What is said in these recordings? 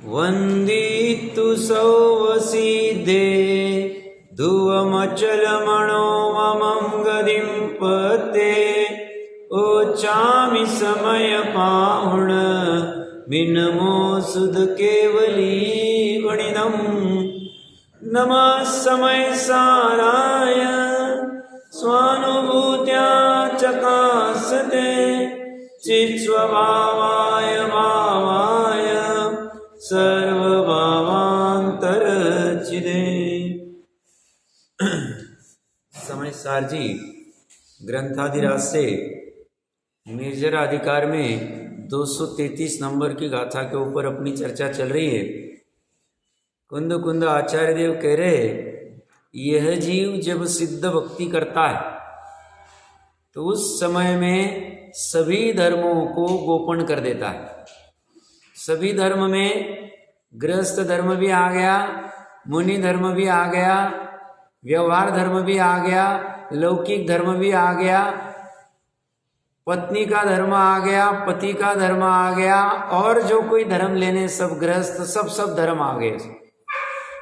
वंदितु सौवसीदे धुवमचलमणो ममं गदिं पते ओचामि समय पाहुण मिनमो सुध केवली वणिदं नमः समय साराय स्वानुभूत्या चकासते चित्स्वभावाय भावाय सर्वभावांतरचिदे। समय सार जी ग्रंथाधिराज से निर्जरा अधिकार में 233 नंबर की गाथा के ऊपर अपनी चर्चा चल रही है। कुंद कुंद आचार्य देव कह रहे, यह जीव जब सिद्ध भक्ति करता है तो उस समय में सभी धर्मों को गोपन कर देता है। सभी धर्म में गृहस्थ धर्म भी आ गया, मुनि धर्म भी आ गया, व्यवहार धर्म भी आ गया, लौकिक धर्म भी आ गया, पत्नी का धर्म आ गया, पति का धर्म आ गया, और जो कोई धर्म लेने सब गृहस्थ सब धर्म आ गए।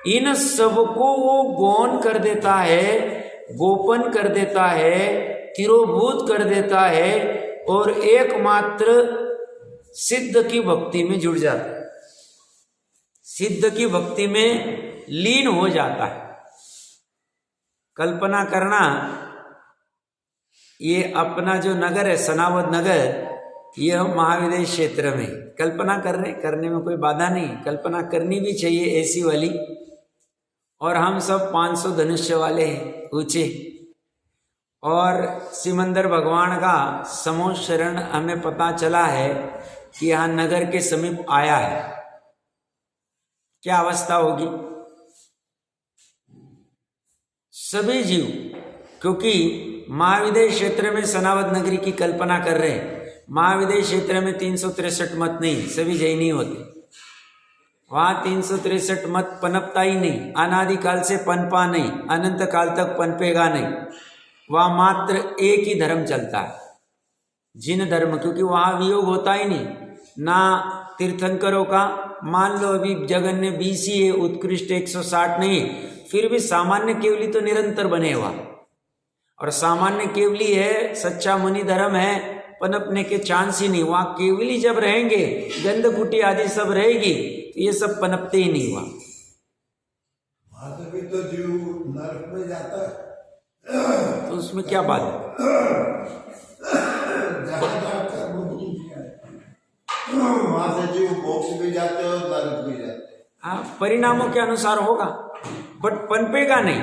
इन सबको वो गौण कर देता है, गोपन कर देता है, तिरोभूत कर देता है और एकमात्र सिद्ध की भक्ति में जुड़ जाता है, सिद्ध की भक्ति में लीन हो जाता है। कल्पना करना, ये अपना जो नगर है सनावद नगर, यह महाविदेश क्षेत्र में कल्पना करने में कोई बाधा नहीं, कल्पना करनी भी चाहिए ऐसी वाली। और हम सब 500 धनुष्य वाले हैं ऊंचे, और सिमंदर भगवान का समोह शरण हमें पता चला है कि यहाँ नगर के समीप आया है। क्या अवस्था होगी सभी जीव, क्योंकि महाविदेश क्षेत्र में सनावद नगरी की कल्पना कर रहे हैं। महाविदेश क्षेत्र में 363 मत नहीं, सभी जैनी होते। वहां 363 मत पनपता ही नहीं, अनादिकाल से पनपा नहीं, अनंत काल तक पनपेगा नहीं। वहां मात्र एक ही धर्म चलता है, जिन धर्म, क्योंकि वहां वियोग होता ही नहीं ना तीर्थंकरों का। मान लो अभी जगन्य 20 ही है, उत्कृष्ट 160 नहीं, फिर भी सामान्य केवली तो निरंतर बने हुआ, और सामान्य केवली है, सच्चा मुनि धर्म है, पनपने के चांस ही नहीं। वहां केवली जब रहेंगे, गंधकुटी आदि सब रहेगी, तो ये सब पनपते ही नहीं। वहां तो जीव नरक में जाता है, तो उसमें क्या बात है? वहां से जीव मोक्ष भी जाते हैं और नरक भी जाते हैं। हाँ, परिणामों के अनुसार होगा, बट पनपेगा नहीं।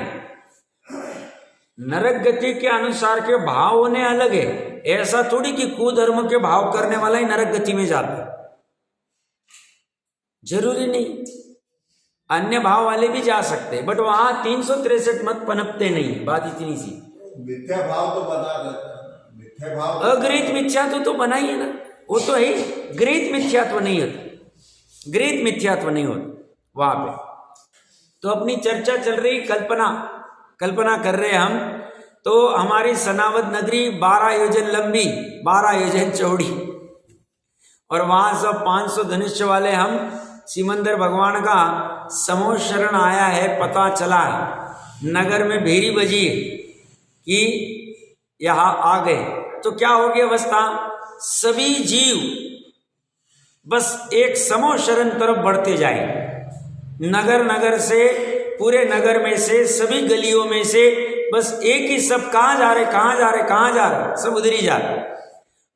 नरक गति के अनुसार के भाव होने अलग है। ऐसा थोड़ी कि कुधर्म के भाव करने वाला ही नरक गति में जाता है, जरूरी नहीं। अन्य भाव वाले भी जा सकते हैं, बट वहां 363 मत पनपते नहीं। बात इतनी सी। मिथ्या भाव तो बना रहता है, मिथ्या भाव अगृहित मिथ्यात्व तो बना ही है ना, वो तो है। गृहित मिथ्यात्व नहीं होता, गृहित मिथ्यात्व नहीं होता वहां पे। तो अपनी चर्चा चल रही, कल्पना कर रहे हम। तो हमारी सनावद नगरी 12 योजन लंबी, 12 योजन चौड़ी, और वहां सब 500 धनुष्य वाले हम। सिमंदर भगवान का समोह शरण आया है, पता चला है, नगर में भेरी बजी कि यहाँ आ गए। तो क्या होगी अवस्था? सभी जीव बस एक समोह शरण तरफ बढ़ते जाए। नगर से, पूरे नगर में से, सभी गलियों में से बस एक ही सब कहाँ जा रहे, सब उधर ही जा रहे।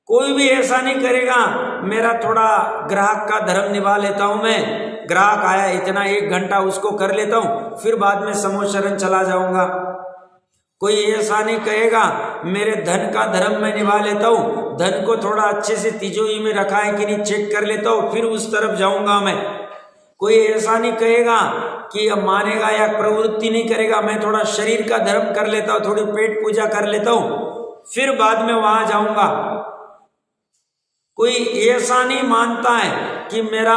कोई भी ऐसा नहीं करेगा मेरा थोड़ा ग्राहक का धर्म निभा लेता हूं, मैं ग्राहक आया इतना 1 घंटा उसको कर लेता हूं, फिर बाद में समोह शरण चला जाऊंगा। कोई ऐसा नहीं कहेगा मेरे धन का धर्म मैं निभा लेता हूं, धन को थोड़ा अच्छे से तिजोरी में रखा है कि नहीं चेक कर लेता हूं, फिर उस तरफ जाऊंगा मैं। कोई ऐसा नहीं कहेगा कि अब मानेगा या प्रवृत्ति नहीं करेगा, मैं थोड़ा शरीर का धर्म कर लेता हूं, थोड़ी पेट पूजा कर लेता हूं, फिर बाद में वहां जाऊंगा। कोई ऐसा नहीं मानता है कि मेरा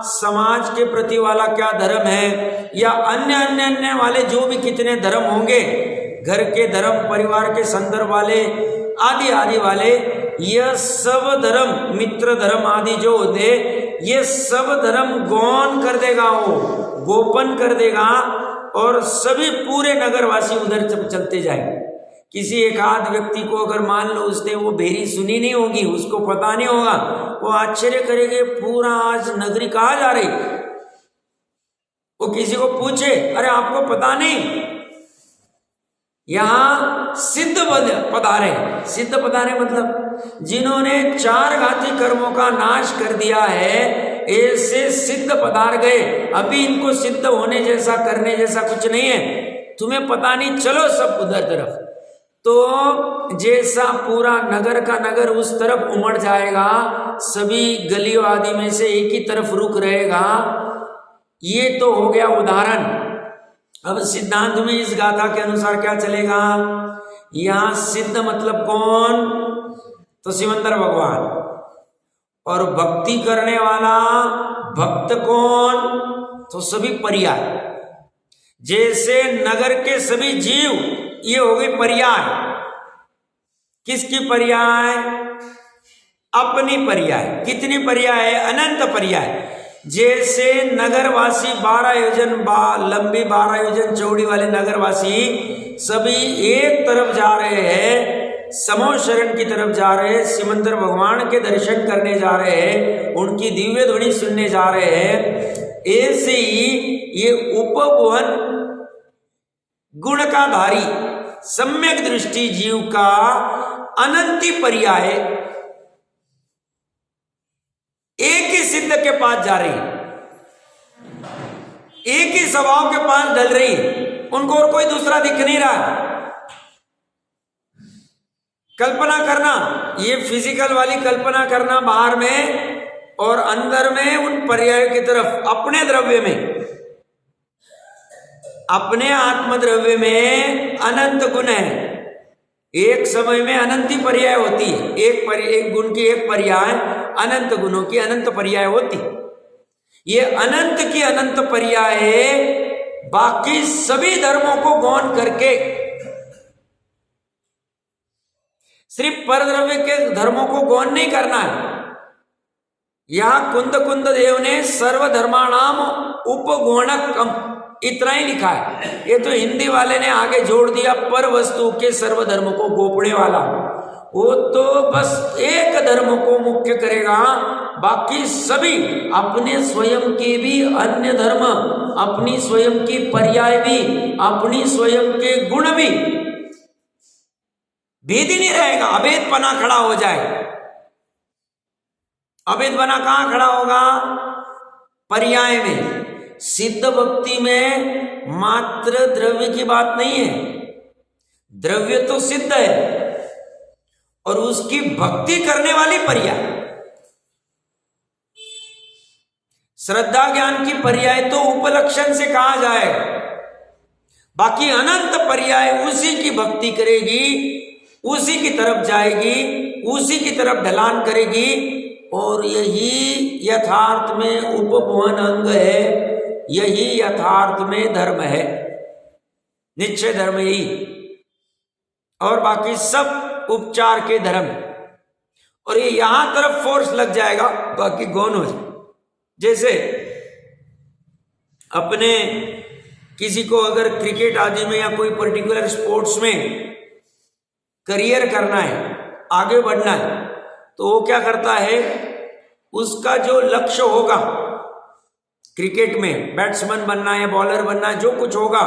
समाज के प्रति वाला क्या धर्म है, या अन्य वाले जो भी कितने धर्म होंगे, घर के धर्म, परिवार के संदर्भ वाले, आदि आदि वाले, यह सब धर्म, मित्र धर्म आदि जो होते, ये सब धर्म गौण कर देगा, वो गोपन कर देगा, और सभी पूरे नगरवासी उधर चलते जाएंगे। किसी एक आध व्यक्ति को अगर मान लो उसने वो भेरी सुनी नहीं होगी, उसको पता नहीं होगा, वो आश्चर्य करेंगे, पूरा आज नगरी कहाँ जा रही। वो किसी को पूछे, अरे आपको पता नहीं यहां सिद्ध पधारे। सिद्ध पधारे मतलब जिन्होंने 4 घाती कर्मों का नाश कर दिया है, ऐसे सिद्ध पधार गए। अभी इनको सिद्ध होने जैसा, करने जैसा कुछ नहीं है, तुम्हें पता नहीं, चलो सब उधर तरफ। तो जैसा पूरा नगर का नगर उस तरफ उमड़ जाएगा, सभी गलियों आदि में से एक ही तरफ रुक रहेगा। ये तो हो गया उदाहरण। अब सिद्धांत में इस गाथा के अनुसार क्या चलेगा? यहां सिद्ध मतलब कौन? तो सिमंदर भगवान। और भक्ति करने वाला भक्त कौन? तो सभी पर्याय। जैसे नगर के सभी जीव, ये हो गई पर्याय। किसकी पर्याय? अपनी पर्याय। कितनी पर्याय है? अनंत पर्याय। जैसे नगरवासी 12 योजन लंबी 12 योजन चौड़ी वाले नगरवासी सभी एक तरफ जा रहे हैं, समो शरण की तरफ जा रहे हैं, सिमंदर भगवान के दर्शन करने जा रहे हैं, उनकी दिव्य ध्वनि सुनने जा रहे हैं, ऐसे ही ये उपभुवन गुण का धारी सम्यक दृष्टि जीव का अनंती पर्याय एक ही सिद्ध के पास जा रही, एक ही स्वभाव के पास ढल रही, उनको और कोई दूसरा दिख नहीं रहा। कल्पना करना, ये फिजिकल वाली कल्पना करना बाहर में, और अंदर में उन पर्यायों की तरफ अपने द्रव्य में, अपने आत्मद्रव्य में अनंत गुण है। एक समय में अनंती पर्याय होती है, एक गुण की एक पर्याय, अनंत गुणों की अनंत पर्याय होती। ये अनंत की अनंत पर्याय बाकी सभी धर्मों को गौण करके सिर्फ परद्रव्य के धर्मों को गौण नहीं करना है। यहां कुंद देव ने सर्वधर्माणाम उपगोणकम इतना ही लिखा है। ये तो हिंदी वाले ने आगे जोड़ दिया पर वस्तु के सर्वधर्म को गोपने वाला, वो तो बस एक धर्म को मुख्य करेगा, बाकी सभी अपने स्वयं के भी अन्य धर्म, अपनी स्वयं की पर्याय भी, अपनी स्वयं के गुण भी, भेद ही नहीं रहेगा, अभेदपना खड़ा हो जाए। अभेदपना कहां खड़ा होगा? पर्याय में। सिद्ध भक्ति में मात्र द्रव्य की बात नहीं है, द्रव्य तो सिद्ध है और उसकी भक्ति करने वाली पर्याय। श्रद्धा ज्ञान की पर्याय तो उपलक्षण से कहा जाए, बाकी अनंत पर्याय उसी की भक्ति करेगी, उसी की तरफ जाएगी, उसी की तरफ ढलान करेगी। और यही यथार्थ में उपभुवन अंग है, यही यथार्थ में धर्म है, निश्चय धर्म यही, और बाकी सब उपचार के धर्म। और ये यहां तरफ फोर्स लग जाएगा, बाकी गौण हो जाए। जैसे अपने किसी को अगर क्रिकेट आदि में या कोई पर्टिकुलर स्पोर्ट्स में करियर करना है, आगे बढ़ना है, तो वो क्या करता है, उसका जो लक्ष्य होगा, क्रिकेट में बैट्समैन बनना है, बॉलर बनना है, जो कुछ होगा,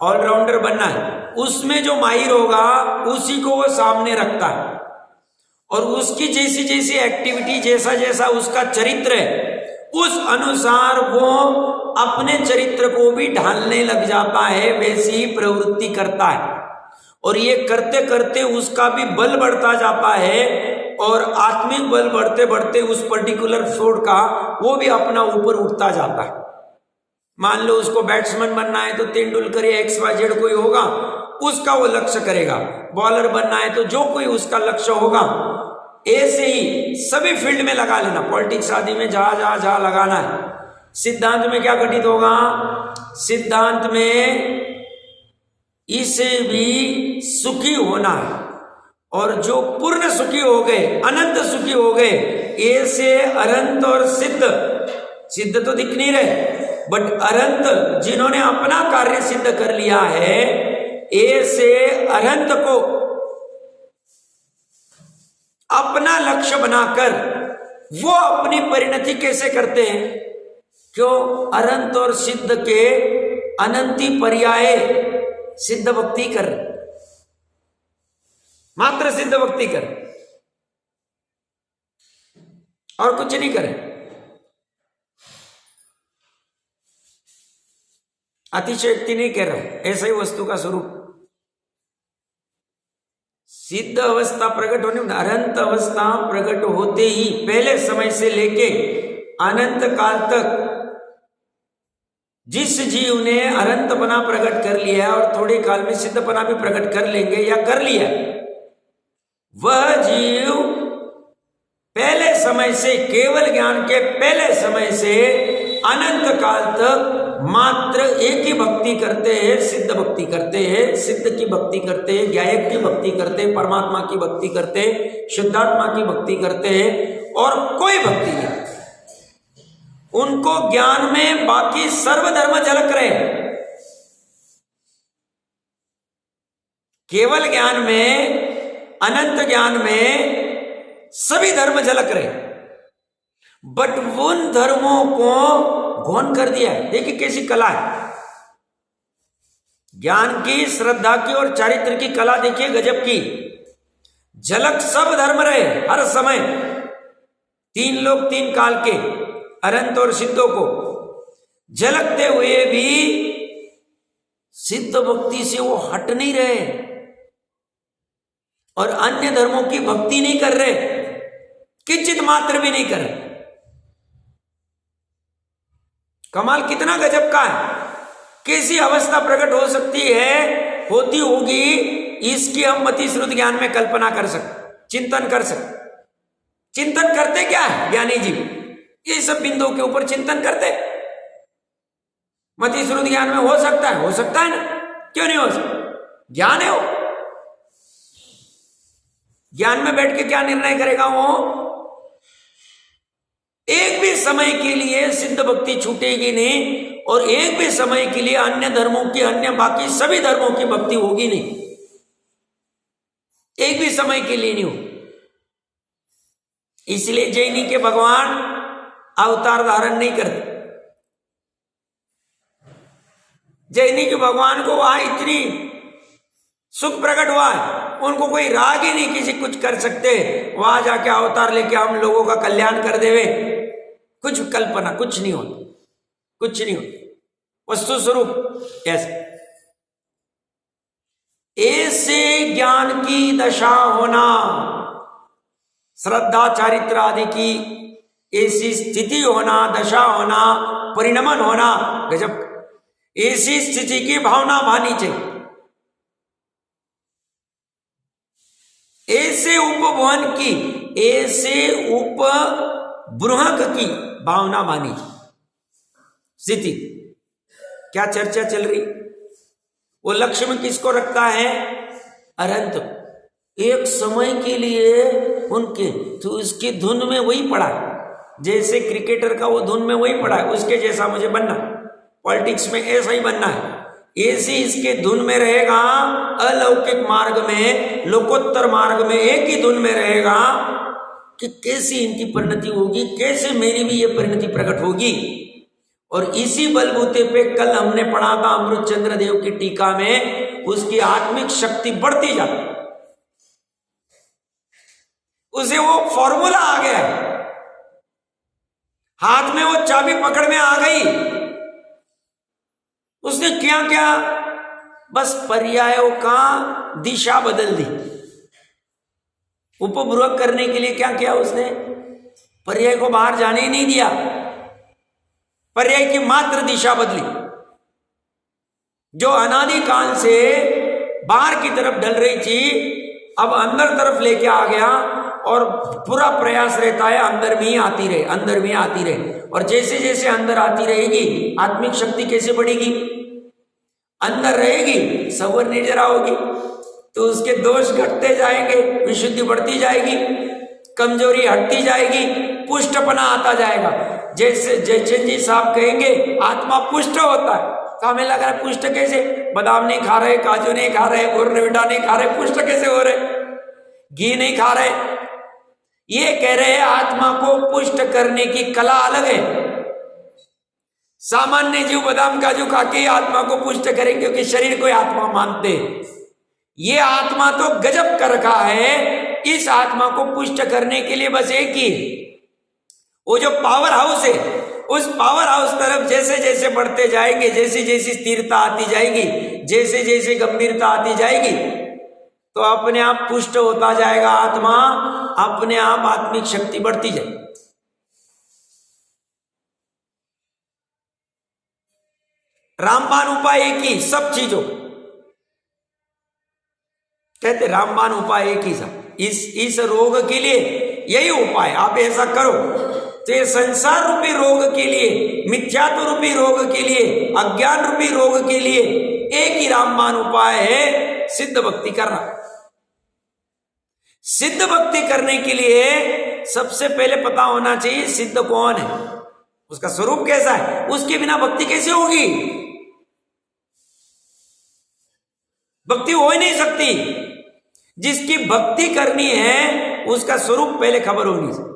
ऑलराउंडर बनना है, उसमें जो माहिर होगा उसी को वो सामने रखता है। और उसकी जैसी जैसी एक्टिविटी, जैसा जैसा उसका चरित्र है, उस अनुसार वो अपने चरित्र को भी ढालने लग जाता है, वैसी ही प्रवृत्ति करता है। और ये करते करते उसका भी बल बढ़ता जाता है, और आत्मिक बल बढ़ते बढ़ते उस पर्टिकुलर फोर्ड का वो भी अपना ऊपर उठता जाता है। मान लो उसको बैट्समैन बनना है तो तेंदुलकर या XYZ कोई होगा, उसका वो लक्ष्य करेगा। बॉलर बनना है तो जो कोई उसका लक्ष्य होगा। ऐसे ही सभी फील्ड में लगा लेना, पॉलिटिक्स आदि में जहां लगाना है। सिद्धांत में क्या घटित होगा? सिद्धांत में इसे भी सुखी होना है। और जो पूर्ण सुखी हो गए, अनंत सुखी हो गए, ऐसे अनंत और सिद्ध, सिद्ध तो दिख नहीं रहे, बट अनंत जिन्होंने अपना कार्य सिद्ध कर लिया है, ऐसे अनंत को अपना लक्ष्य बनाकर वो अपनी परिणति कैसे करते हैं? क्यों? अनंत और सिद्ध के अनंती पर्याय सिद्ध भक्ति कर, मात्र सिद्ध भक्ति कर, और कुछ नहीं करे। अतिशयोक्ति नहीं कह रहा हूं, ऐसा ही वस्तु का स्वरूप। सिद्ध अवस्था प्रकट होने में, अनंत अवस्था प्रकट होते ही पहले समय से लेके अनंत काल तक जिस जीव ने अनंतपना प्रकट कर लिया है और थोड़े काल में सिद्धपना भी प्रकट कर लेंगे या कर लिया, वह जीव पहले समय से, केवल ज्ञान के पहले समय से अनंत काल तक मात्र एक ही भक्ति करते हैं, सिद्ध भक्ति करते हैं, सिद्ध की भक्ति करते हैं, ज्ञायक की भक्ति करते हैं, परमात्मा की भक्ति करते हैं, शुद्धात्मा की भक्ति करते हैं, और कोई भक्ति नहीं। उनको ज्ञान में बाकी सर्वधर्म झलक रहे, केवल ज्ञान में, अनंत ज्ञान में सभी धर्म झलक रहे, बट उन धर्मों को गौण कर दिया है। देखिए कैसी कला है, ज्ञान की, श्रद्धा की और चारित्र की कला देखिए गजब की। झलक सब धर्म रहे हर समय, तीन लोक तीन काल के अनंत और सिद्धों को झलकते हुए भी सिद्ध भक्ति से वो हट नहीं रहे और अन्य धर्मों की भक्ति नहीं कर रहे, किंचित मात्र भी नहीं कर रहे। कमाल कितना गजब का है, कैसी अवस्था प्रकट हो सकती है, होती होगी, इसकी हम मति श्रुत ज्ञान में कल्पना कर सकते, चिंतन कर सकते। चिंतन करते क्या है ज्ञानी जी? ये सब बिंदुओं के ऊपर चिंतन करते। मति श्रुत ज्ञान में हो सकता है, हो सकता है ना, क्यों नहीं हो सकता? ज्ञान है वो, ज्ञान में बैठ के क्या निर्णय करेगा वो? एक भी समय के लिए सिद्ध भक्ति छूटेगी नहीं और एक भी समय के लिए अन्य धर्मों की, अन्य बाकी सभी धर्मों की भक्ति होगी नहीं, एक भी समय के लिए नहीं हो। इसलिए जैनी के भगवान अवतार धारण नहीं करते। जैनी के भगवान को वहां इतनी सुख प्रकट हुआ है, उनको कोई राग ही नहीं किसी कुछ कर सकते, वहां जाके अवतार लेके हम लोगों का कल्याण कर देवे, कुछ कल्पना, कुछ नहीं होती, कुछ नहीं होती, वस्तु स्वरूप ऐसे। ऐसे ज्ञान की दशा होना, श्रद्धा चारित्र आदि की ऐसी स्थिति होना, दशा होना, परिणमन होना, गजब, ऐसी स्थिति की भावना भानी चाहिए। ऐसे उपभवन की, ऐसे उपबृहक की भावना मानी स्थिति। क्या चर्चा चल रही? वो लक्ष्य में किसको रखता है? अनंत। एक समय के लिए उनके, तो उसकी धुन में वही पड़ा है, जैसे क्रिकेटर का वो धुन में वही पड़ा है, उसके जैसा मुझे बनना, पॉलिटिक्स में ऐसा ही बनना है, ऐसे इसके धुन में रहेगा, अलौकिक मार्ग में, लोकोत्तर मार्ग में एक ही धुन में रहेगा कि कैसी इनकी परिणति होगी, कैसे मेरी भी ये परिणति प्रकट होगी। और इसी बलबूते पे कल हमने पढ़ा था अमृत चंद्र देव की टीका में, उसकी आत्मिक शक्ति बढ़ती जाती, उसे वो फॉर्मूला आ गया, हाथ में वो चाबी पकड़ में आ गई। उसने क्या क्या, बस पर्यायों का दिशा बदल दी। उपभ्रक करने के लिए क्या किया उसने? पर्याय को बाहर जाने ही नहीं दिया, पर्याय की मात्र दिशा बदली। जो अनादि काल से बाहर की तरफ ढल रही थी, अब अंदर तरफ लेके आ गया और पूरा प्रयास रहता है अंदर में ही आती रहे, अंदर में आती रहे। और जैसे जैसे अंदर आती रहेगी, आत्मिक शक्ति कैसे बढ़ेगी? अंदर रहेगी, सवर निर्जरा होगी, तो उसके दोष घटते जाएंगे, विशुद्धि बढ़ती जाएगी, कमजोरी हटती जाएगी, पुष्टपना आता जाएगा। जैसे जयचंद जी साहब कहेंगे आत्मा पुष्ट होता है, तो हमें लग रहा है पुष्ट कैसे? बादाम नहीं खा रहे, काजू नहीं खा रहे, बोर्नविटा नहीं खा रहे, पुष्ट कैसे हो रहे? घी नहीं खा रहे। ये कह रहे हैं आत्मा को पुष्ट करने की कला अलग है। सामान्य जीव बादाम काजू खा के आत्मा को पुष्ट करेंगे क्योंकि शरीर को आत्मा मानते हैं। ये आत्मा तो गजब कर रखा है। इस आत्मा को पुष्ट करने के लिए बस एक ही, वो जो पावर हाउस है, उस पावर हाउस तरफ जैसे जैसे बढ़ते जाएंगे, जैसी जैसी स्थिरता आती जाएगी, जैसे जैसे गंभीरता आती जाएगी, तो अपने आप पुष्ट होता जाएगा आत्मा, अपने आप आत्मिक शक्ति बढ़ती जाएगी। रामबाण उपाय एक ही सब चीजों, कहते रामबाण उपाय एक ही सब। इस रोग के लिए यही उपाय, आप ऐसा करो तो ये संसार रूपी रोग के लिए, मिथ्यात्व रूपी रोग के लिए, अज्ञान रूपी रोग के लिए एक ही रामबाण उपाय है, सिद्ध भक्ति करना। सिद्ध भक्ति करने के लिए सबसे पहले पता होना चाहिए सिद्ध कौन है, उसका स्वरूप कैसा है। उसके बिना भक्ति कैसे होगी? भक्ति हो ही नहीं सकती। जिसकी भक्ति करनी है उसका स्वरूप पहले खबर होनी चाहिए।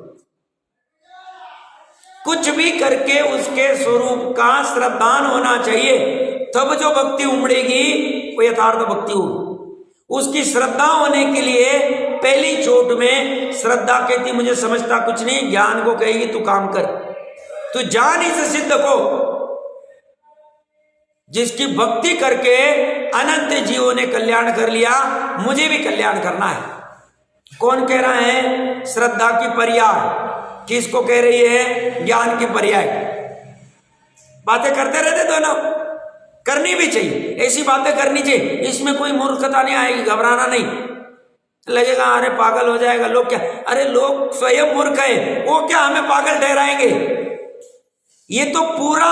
कुछ भी करके उसके स्वरूप का श्रद्धान होना चाहिए, तब जो भक्ति उमड़ेगी वो यथार्थ भक्ति होगी। उसकी श्रद्धा होने के लिए पहली चोट में श्रद्धा कहती मुझे समझता कुछ नहीं, ज्ञान को कहेगी तू काम कर, तू जान इस सिद्ध को। जिसकी भक्ति करके अनंत जीवों ने कल्याण कर लिया, मुझे भी कल्याण करना है। कौन कह रहा है? श्रद्धा की पर्याय। किसको कह रही है? ज्ञान की पर्याय। बातें करते रहते दोनों, करनी भी चाहिए, ऐसी बातें करनी चाहिए, इसमें कोई मूर्खता नहीं आएगी, घबराना नहीं। लगेगा अरे पागल हो जाएगा लोग, क्या? अरे लोग स्वयं मूर्ख है, वो क्या हमें पागल ठहराएंगे? ये तो पूरा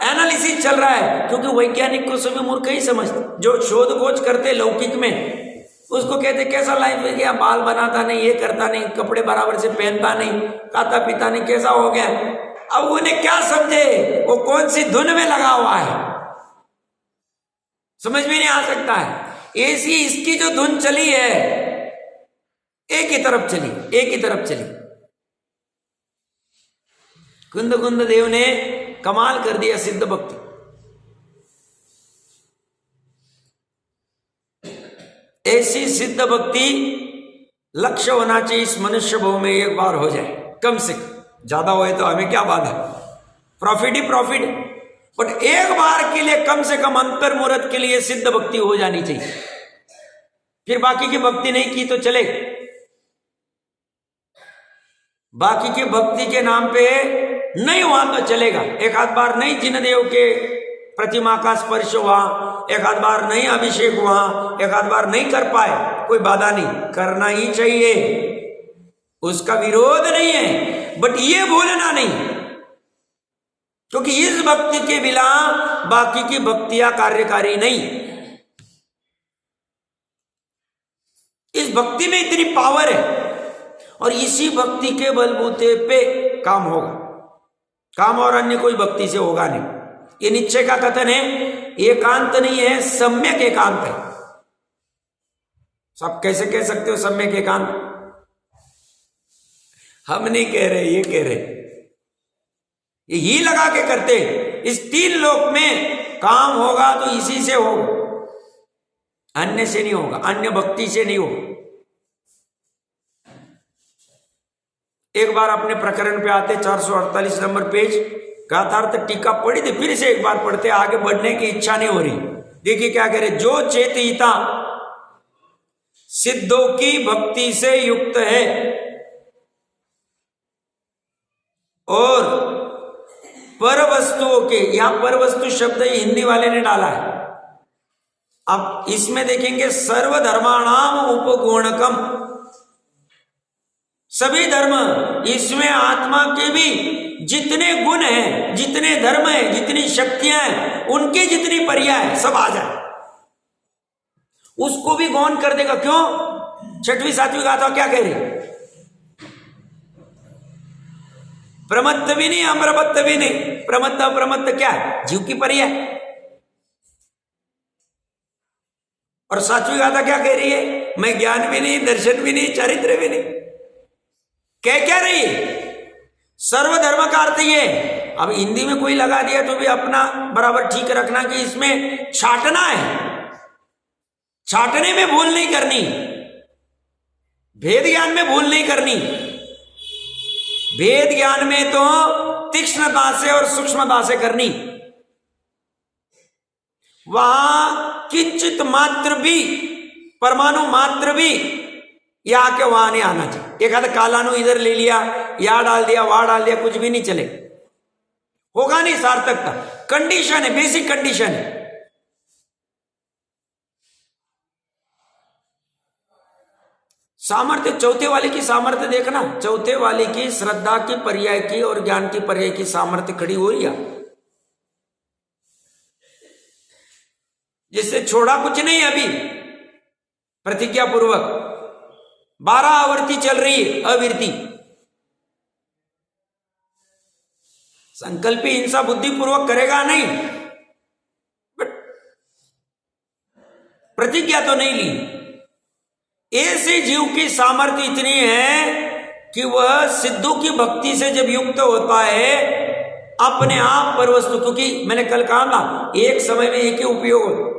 एनालिसिस चल रहा है, क्योंकि वैज्ञानिक को सभी मूर्ख ही समझते। जो शोध खोज करते लौकिक में, उसको कहते कैसा लाइफ है गया, बाल बनाता नहीं, ये करता नहीं, कपड़े बराबर से पहनता नहीं, खाता पीता नहीं, कैसा हो गया। अब उन्हें क्या समझे वो कौन सी धुन में लगा हुआ है, समझ में नहीं आ सकता है। ऐसी इसकी जो धुन चली है, एक ही तरफ चली, एक ही तरफ चली। कुंद कुंद देव ने कमाल कर दिया सिद्ध भक्ति। ऐसी सिद्ध भक्ति लक्ष्य होना चाहिए इस मनुष्य भव में एक बार हो जाए, कम से कम। ज्यादा होए तो हमें क्या बात है, प्रॉफिट ही प्रॉफिट, बट एक बार के लिए कम से कम अंतर मुहूर्त के लिए सिद्ध भक्ति हो जानी चाहिए। फिर बाकी की भक्ति नहीं की तो चले, बाकी की भक्ति के नाम पे नहीं हुआ तो चलेगा। एक आध बार नहीं जिनदेव के प्रतिमा का स्पर्श हुआ, एक आध बार नहीं अभिषेक हुआ, एक आध बार नहीं कर पाए, कोई बाधा नहीं, करना ही चाहिए, उसका विरोध नहीं है। बट ये भूलना नहीं, क्योंकि इस भक्ति के बिना बाकी की भक्तियां कार्यकारी नहीं। इस भक्ति में इतनी पावर है, और इसी भक्ति के बलबूते पे काम होगा। काम और अन्य कोई भक्ति से होगा नहीं। ये निश्चय का कथन है, एकांत नहीं है, सम्यक एकांत है। सब कैसे कह सकते हो सम्यक एकांत? हम नहीं कह रहे, ये कह रहे, यही लगा के करते। इस तीन लोक में काम होगा तो इसी से होगा, अन्य से नहीं होगा, अन्य भक्ति से नहीं होगा। एक बार अपने प्रकरण पे आते 448 नंबर पेज, गाथार्थ टीका पढ़ी थी, फिर से एक बार पढ़ते, आगे बढ़ने की इच्छा नहीं हो रही। देखिए क्या कह रहे, जो चेतिता सिद्धों की भक्ति से युक्त है और पर वस्तुओं के, यहां पर वस्तु शब्द हिंदी वाले ने डाला है। अब इसमें देखेंगे सर्वधर्माणाम उपगुणकम, सभी धर्म, इसमें आत्मा के भी जितने गुण हैं, जितने धर्म हैं, जितनी शक्तियां हैं, उनकी जितनी पर्याय है, सब आ जाए, उसको भी गौण कर देगा। क्यों? छठवीं सातवीं गाथा क्या कह रही? प्रमत्त भी नहीं, अप्रमत्त भी नहीं। प्रमत्त अप्रमत्त क्या है? जीव की पर्याय। और सातवीं गाथा क्या कह रही है? मैं ज्ञान भी नहीं, दर्शन भी नहीं, चारित्र भी नहीं। क्या रही है? सर्वधर्म का अर्थ ये। अब हिंदी में कोई लगा दिया तो भी अपना बराबर ठीक रखना कि इसमें छाटना है, छाटने में भूल नहीं करनी, भेद ज्ञान में भूल नहीं करनी। भेद ज्ञान में तो तीक्ष्णता से और सूक्ष्मता से करनी। वहां किंचित मात्र भी, परमाणु मात्र भी यहां के वहां नहीं आना चाहिए। एक आधा कालानु इधर ले लिया, यहां डाल दिया, वहां डाल दिया, कुछ भी नहीं चले, होगा नहीं सार्थकता। कंडीशन है, बेसिक कंडीशन है। सामर्थ्य, चौथे वाले की सामर्थ्य देखना, चौथे वाले की श्रद्धा की पर्याय की और ज्ञान की पर्याय की सामर्थ्य खड़ी हो रही है, जिससे छोड़ा कुछ नहीं। अभी प्रतिज्ञा पूर्वक 12 आवर्ती चल रही है, अविरति। संकल्पी हिंसा बुद्धि पूर्वक करेगा नहीं, बट प्रतिज्ञा तो नहीं ली। ऐसे जीव की सामर्थ्य इतनी है कि वह सिद्धों की भक्ति से जब युक्त होता है, अपने आप पर वस्तु, क्योंकि मैंने कल कहा ना, एक समय में एक ही उपयोग होता।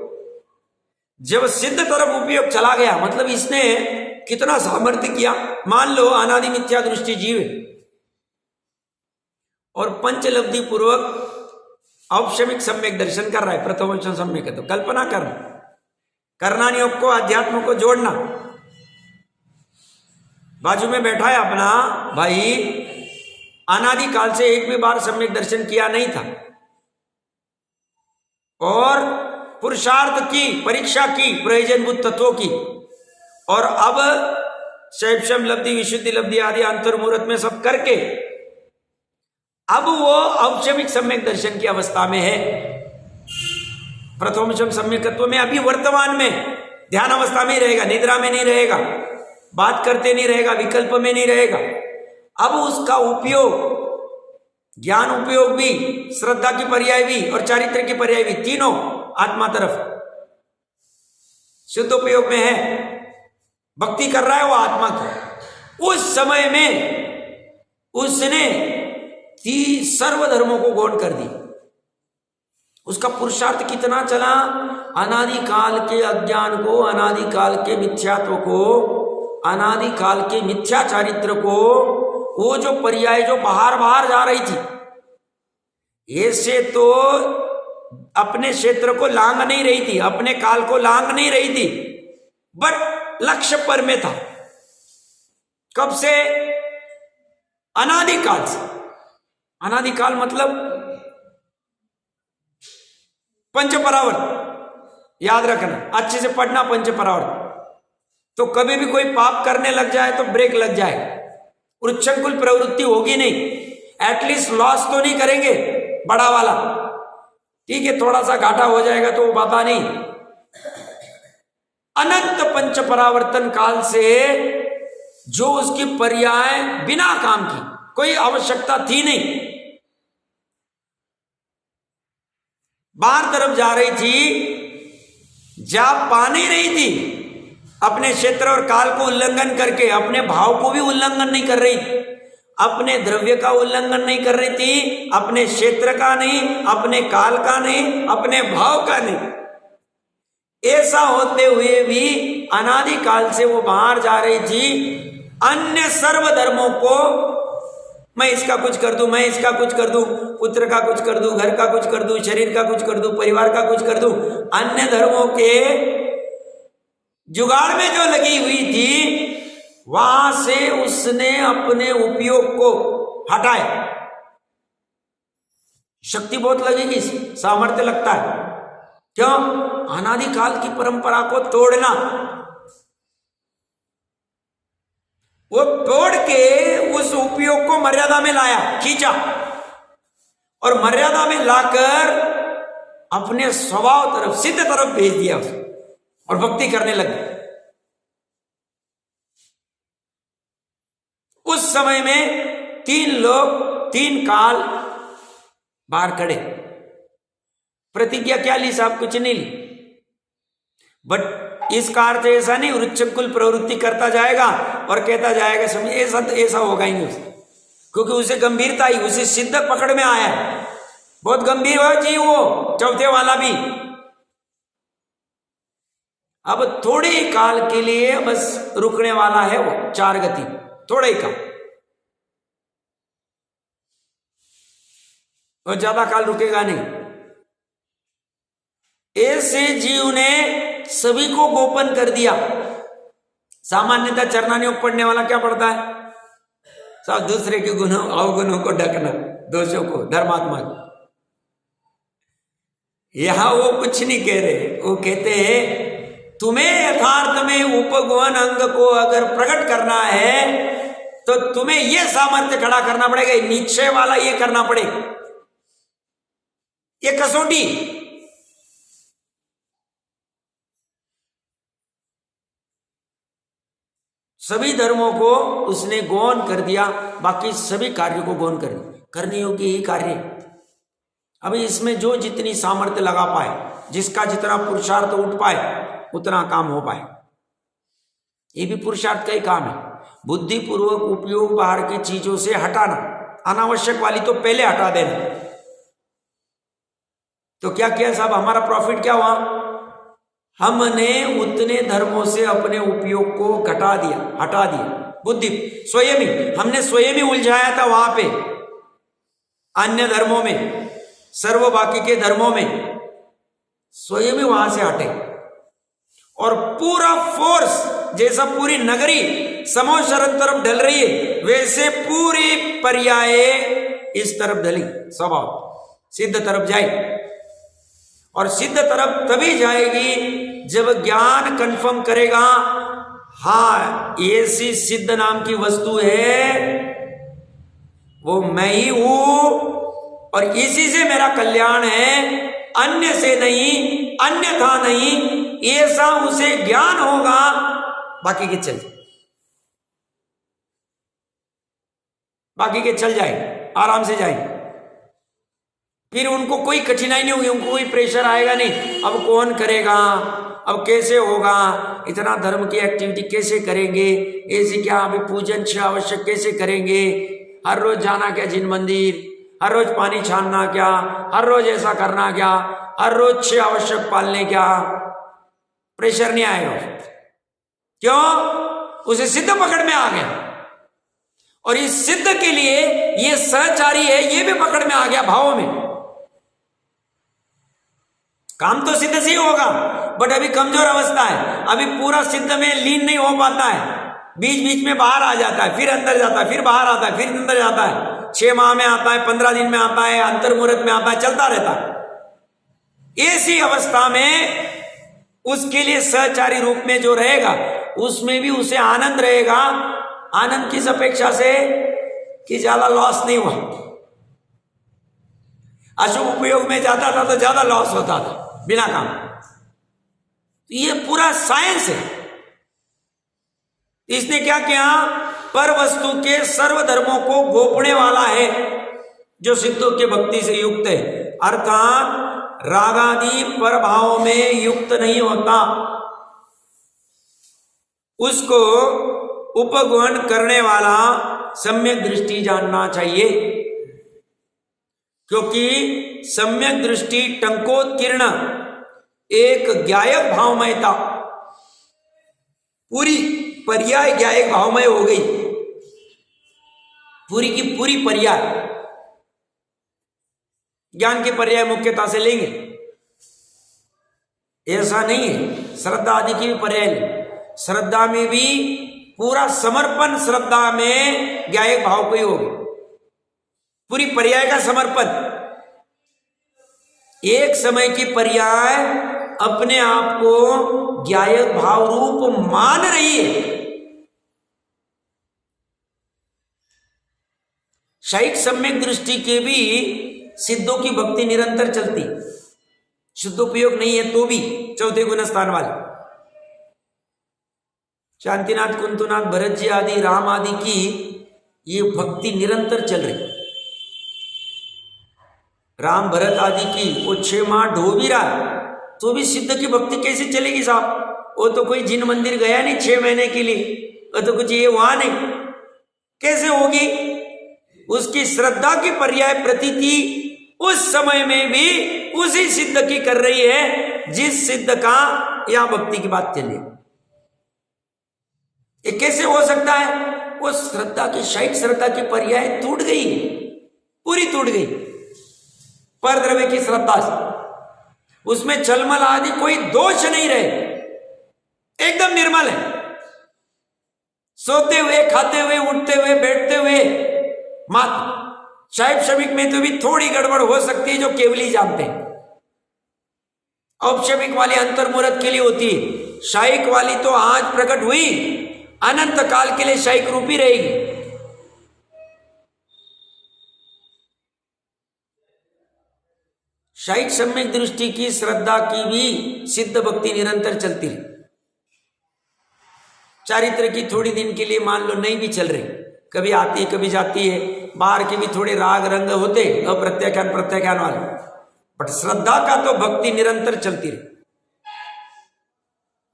जब सिद्ध तरफ उपयोग चला गया, मतलब इसने कितना सामर्थ्य किया। मान लो अनादि मिथ्या दृष्टि जीव है और पंचलब्धि पूर्वक औपशमिक सम्यक दर्शन कर रहा है, प्रथम सम्यक है तो कल्पना करना नहीं, आपको अध्यात्म को जोड़ना। बाजू में बैठा है अपना भाई, अनादि काल से एक भी बार सम्यक दर्शन किया नहीं था, और पुरुषार्थ की परीक्षा की प्रयोजनभूत तत्वों की, और अब शैवशम लब्धि, विशुद्धि लब्धि आदि अंतर्मुहूर्त में सब करके अब वो औपशमिक सम्यक दर्शन की अवस्था में है। प्रथम सम्यकत्व में अभी वर्तमान में ध्यान अवस्था में ही रहेगा, निद्रा में नहीं रहेगा, बात करते नहीं रहेगा, विकल्प में नहीं रहेगा। अब उसका उपयोग, ज्ञान उपयोग भी, श्रद्धा की पर्याय भी और चारित्र की पर्याय भी, तीनों आत्मा तरफ शुद्ध उपयोग में है। भक्ति कर रहा है वो आत्मा की। उस समय में उसने सर्वधर्मों को गौण कर दी। उसका पुरुषार्थ कितना चला? अनादि काल के अज्ञान को, अनादि काल के मिथ्यात्व को, अनादि काल के मिथ्या चारित्र को, वो जो पर्याय जो बाहर जा रही थी, ऐसे तो अपने क्षेत्र को लांग नहीं रही थी, अपने काल को लांग नहीं रही थी, बट लक्ष्य पर में था। कब से? अनादि काल से। अनादि काल मतलब पंचपरावर्त, याद रखना, अच्छे से पढ़ना पंचपरावर्त। तो कभी भी कोई पाप करने लग जाए तो ब्रेक लग जाए, उच्छृंखल प्रवृत्ति होगी नहीं, एटलीस्ट लॉस तो नहीं करेंगे बड़ा वाला, ठीक है, थोड़ा सा घाटा हो जाएगा तो वो बात नहीं। अनंत पंच परावर्तन काल से जो उसकी पर्याय बिना काम की, कोई आवश्यकता थी नहीं, बाहर तरफ जा रही थी, जा पा नहीं रही थी, अपने क्षेत्र और काल को उल्लंघन करके अपने भाव को भी उल्लंघन नहीं कर रही थी, अपने द्रव्य का उल्लंघन नहीं कर रही थी, अपने क्षेत्र का नहीं, अपने काल का नहीं, अपने भाव का नहीं। ऐसा होते हुए भी अनादि काल से वो बाहर जा रही थी। अन्य सर्व धर्मों को मैं इसका कुछ कर दूं, मैं इसका कुछ कर दूं, पुत्र का कुछ कर दूं, घर का कुछ कर दूं, शरीर का कुछ कर दूं, परिवार का कुछ कर दूं, अन्य धर्मों के जुगाड़ में जो लगी हुई थी, वहां से उसने अपने उपयोग को हटाया। शक्ति बहुत लगेगी, सामर्थ्य लगता है। क्यों? अनादि काल की परंपरा को तोड़ना, वो तोड़ के उस उपयोग को मर्यादा में लाया, खींचा, और मर्यादा में लाकर अपने स्वभाव तरफ, सिद्ध तरफ भेज दिया उसे, और भक्ति करने लगे। उस समय में 3 लोग 3 काल बाहर खड़े। प्रतिज्ञा क्या ली साहब? कुछ नहीं ली, बट इसका अर्थ ऐसा नहीं वृक्षकुल प्रवृत्ति करता जाएगा और कहता जाएगा समझ, ऐसा होगा ही नहीं उसे, क्योंकि उसे गंभीरता ही, उसे सिद्ध पकड़ में आया है। बहुत गंभीर हो जी वो चौथे वाला भी। अब थोड़े ही काल के लिए बस रुकने वाला है वो 4 गति, थोड़ा ही काल, और ज्यादा काल रुकेगा नहीं। ऐसे जीव ने सभी को गोपन कर दिया। सामान्यतः चरणानियों पढ़ने वाला क्या पढ़ता है? सब दूसरे के गुणों अवगुणों को ढकना, दोषों को, धर्मात्मा को। यहां वो कुछ नहीं कह रहे, वो कहते हैं तुम्हें यथार्थ में उपगुण अंग को अगर प्रकट करना है तो तुम्हें यह सामर्थ्य खड़ा करना पड़ेगा, निश्चय वाला ये करना पड़ेगा, ये कसौटी। सभी धर्मों को उसने गौण कर दिया, बाकी सभी कार्यों को गौण कर दिया, करने योग्य ही कार्य। अभी इसमें जो जितनी सामर्थ्य लगा पाए, जिसका जितना पुरुषार्थ उठ पाए, उतना काम हो पाए। ये भी पुरुषार्थ का ही काम है। बुद्धिपूर्वक उपयोग बाहर की चीजों से हटाना, अनावश्यक वाली तो पहले हटा देना। तो क्या किया साहब? हमारा प्रॉफिट क्या हुआ? हमने उतने धर्मों से अपने उपयोग को घटा दिया, हटा दिया। बुद्धि स्वयं ही, हमने स्वयं ही उलझाया था वहां पे, अन्य धर्मों में, सर्व बाकी के धर्मों में, स्वयं ही वहां से हटे। और पूरा फोर्स, जैसा पूरी नगरी समो शरण तरफ ढल रही है, वैसे पूरी पर्याय इस तरफ ढली, स्वभाव सिद्ध तरफ जाए। और सिद्ध तरफ तभी जाएगी जब ज्ञान कंफर्म करेगा, हाँ ऐसी सिद्ध नाम की वस्तु है, वो मैं ही हूं और इसी से मेरा कल्याण है, अन्य से नहीं, अन्यथा नहीं। ऐसा उसे ज्ञान होगा, बाकी के चल, बाकी के चल जाए, आराम से जाए, फिर उनको कोई कठिनाई नहीं होगी, उनको कोई प्रेशर आएगा नहीं। अब कौन करेगा, अब कैसे होगा, इतना धर्म की एक्टिविटी कैसे करेंगे, ऐसी क्या अभी पूजन से आवश्यक कैसे करेंगे, हर रोज जाना क्या जिन मंदिर, हर रोज पानी छानना क्या, हर रोज ऐसा करना क्या, हर रोज 6 आवश्यक पालने क्या, प्रेशर नहीं आएगा। क्यों? उसे सिद्ध पकड़ में आ गया। और इस सिद्ध के लिए ये सहचारी है, ये भी पकड़ में आ गया भावों में। काम तो सिद्ध से ही होगा, बट अभी कमजोर अवस्था है, अभी पूरा सिद्ध में लीन नहीं हो पाता है, बीच बीच में बाहर आ जाता है, फिर अंदर जाता है, फिर बाहर आता है, फिर अंदर जाता है, 6 माह में आता है, 15 दिन में आता है, अंतर मुहूर्त में आता है, चलता रहता है। ऐसी अवस्था में उसके लिए सहचारी रूप में जो रहेगा, उसमें भी उसे आनंद रहेगा। आनंद किस अपेक्षा से कि ज्यादा लॉस नहीं हुआ। अशुभ उपयोग में जाता था तो ज्यादा लॉस होता था बिना काम। तो ये पूरा साइंस है। इसने क्या किया? पर वस्तु के सर्वधर्मों को गोपने वाला है जो सिद्धों के भक्ति से युक्त है, अर्थात रागादि पर भाव में युक्त नहीं होता। उसको उपगमन करने वाला सम्यक दृष्टि जानना चाहिए, क्योंकि सम्यक दृष्टि टंकोत्कीर्ण एक ज्ञायक भावमयता, पूरी पर्याय ज्ञायक भावमय हो गई, पूरी की पूरी पर्याय। ज्ञान के पर्याय मुख्यता से लेंगे, ऐसा नहीं है। श्रद्धा आदि की भी पर्याय लेंगे। श्रद्धा में भी पूरा समर्पण, श्रद्धा में ज्ञायक भाव को ही होगा, पूरी पर्याय का समर्पण। एक समय की पर्याय अपने आप को ज्ञायक भाव रूप मान रही है, शायिक सम्यक दृष्टि के भी सिद्धों की भक्ति निरंतर चलती, शुद्धोपयोग नहीं है तो भी चौथे गुण स्थान वाले शांतिनाथ, कुंतुनाथ, भरत जी आदि, राम आदि की ये भक्ति निरंतर चल रही। राम भरत आदि की वो 6 माह ढो भी रहा तो भी सिद्ध की भक्ति कैसे चलेगी साहब? वो तो कोई जिन मंदिर गया नहीं 6 महीने के लिए, वो तो कुछ ये वहां नहीं, कैसे होगी? उसकी श्रद्धा की पर्याय प्रतीति उस समय में भी उसी सिद्ध की कर रही है जिस सिद्ध का यहां भक्ति की बात चली। ये कैसे हो सकता है? वो श्रद्धा की, शायद श्रद्धा की पर्याय टूट गई, पूरी टूट गई परद्रव्य की श्रद्धा से। उसमें छलमल आदि कोई दोष नहीं रहे, एकदम निर्मल है। सोते हुए, खाते हुए, उठते हुए, बैठते हुए मात्र। शायद शमिक में तो भी थोड़ी गड़बड़ हो सकती है जो केवली जानते हैं। औपशमिक वाली अंतर्मुहूर्त के लिए होती है, शायिक वाली तो आज प्रकट हुई, अनंत काल के लिए शायिक रूपी रहेगी। शायिक सम्यक दृष्टि की, श्रद्धा की भी सिद्ध भक्ति निरंतर चलती है। चारित्र की थोड़ी दिन के लिए मान लो नहीं भी चल रही, कभी आती है कभी जाती है, बाहर के भी थोड़े राग रंग होते अप्रत्याख्यान प्रत्याख्यान वाले, बट श्रद्धा का तो भक्ति निरंतर चलती रही।